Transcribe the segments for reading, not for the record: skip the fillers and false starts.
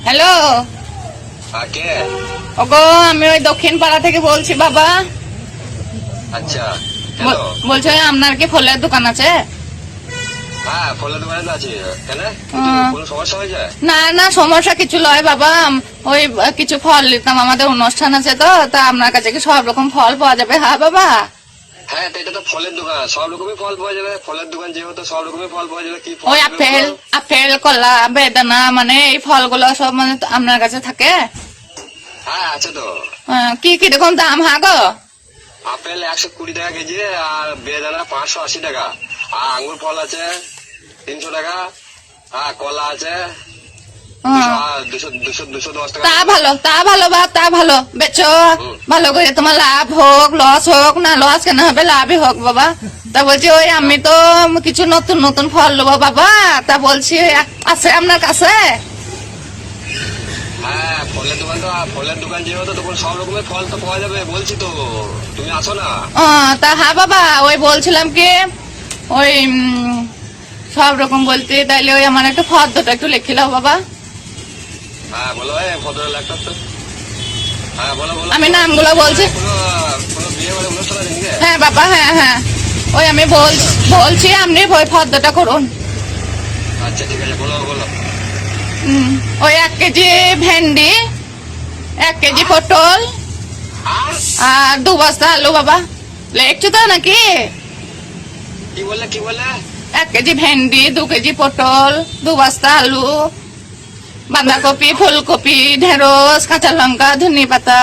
Hello কে? ওগো, আমি ওই দক্ষিণ পাড়া থেকে বলছি বাবা। আচ্ছা, হ্যালো। বলছি আপনার কি ফলের দোকান আছে? হ্যাঁ, ফলের দোকানে তো আছি। কেন, কোনো সমস্যা হয়েছে? না না, সমস্যা কিছু নয় বাবা। ওই কিছু ফল নিতাম, আমাদের অনুষ্ঠান আছে তো, তা আপনার কাছে কি সব রকম ফল পাওয়া যাবে? হ্যাঁ বাবা। হ্যাঁ, তো এটা তো ফলের দোকান, সব রকমের ফল পাওয়া যাবে। ফলের দোকান যেহেতু সব রকমের ফল পাওয়া যাবে। কি ফল ওই নেবে আপেল বলো? আপেল কলা বেদানা মানে এই ফলগুলো সব মানে আপনার কাছে থাকে? হ্যাঁ, আছে তো। কি কিরকম দাম? হ্যাঁ গো, আপেল 120 টাকা কেজি, আর বেদানা 580 টাকা, আর আঙ্গুর ফল আছে 300 টাকা, আর কলা আছে 210 টাকা। তা ভালো বাপ, তা ভালো বেচো। ভালো করে তোমার লাভ হোক, লস হোক না, লস কেন হবে, লাভই হোক বাবা। তা বলছি ওই আমি তো কিছু নতুন নতুন ফল নেবো বাবা, তা বলছি আছে আপনার কাছে? হ্যাঁ, ফলের দোকান যেহেতু তখন সব রকমের ফল তো পাওয়া যাবে, বলছি তো, তুমি আসো না। তা হ্যাঁ বাবা, ওই বলছিলাম কি ওই সব রকম বলতে তাইলে ওই আমার একটা ফর্দটা একটু লিখে দাও বাবা। হ্যাঁ বলো, ভদ্র একটা তো। হ্যাঁ বলো বলো। আমি নামগুলো বলছি। কোনো বিয়ে বাড়ি অনুষ্ঠান আছে নাকি? হ্যাঁ বাবা, হ্যাঁ হ্যাঁ, ওই আমি বলছি আপনি ওই ফর্দটা করুন। আচ্ছা ঠিক আছে, বলো বলো। ওই 1 কেজি ভেন্ডি, 1 কেজি পটল, আর 2 বস্তা আলু বাবা। লেখছো তো নাকি? কি বললে কি বললে? 1 কেজি ভেন্ডি, 2 কেজি পটল, 2 বস্তা আলু, বাঁধাকপি, ফুলকপি, ঢেঁড়স, কাঁচা লঙ্কা, ধনে পাতা।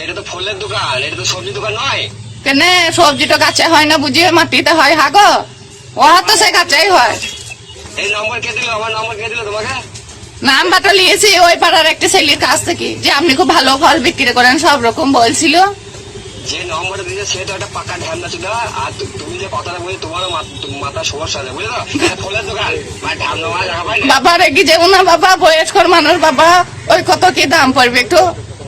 এটা তো ফলের দোকান, এটা তো সবজি দোকান নয়। কেন, সবজি তো গাছে হয় না বুঝিয়ে, মাটিতে হয়। হাগো, ওহা তো সে গাছেই হয়। এই নম্বর কে দিল? আমার নম্বর কে দিল তোমাকে? নাম্বারটা নিয়েছি ওই পাড়ার একটা ছেলের কাছ থেকে, যে আপনি খুব ভালো ফল বিক্রি করেন, সব রকম বলছিল। যে নম্বরটা দিয়েছে সে তো একটা পাকা ঢ্যামনা ছিল, আর তুমি যে কথাটা বলি তোমারও মাথার সমস্যা আছে, বুঝলো? এটা ফলের দোকান, ঢ্যামনা মানে জায়গা পাই না। বাবা রেগে যেও না বাবা, বয়স্কর মানুষ বাবা, ওই কত কি দাম পড়বে একটু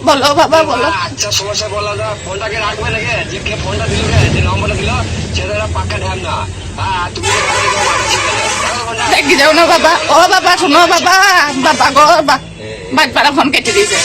বলো বাবা বলো। আচ্ছা সমস্যা বলো না, ফোনটাকে রাখবে নাকি? যে কে ফোনটা দিল, যে নম্বরটা দিল সেটা একটা পাক্কা ঢ্যামনা। হ্যাঁ, তুমি যে কথা বলে মাথা ছিল না। রেগে যাও না বাবা। ও বাবা শোনো বাবা, বাবা গো বাবা, ফোন কেটে দিয়েছে।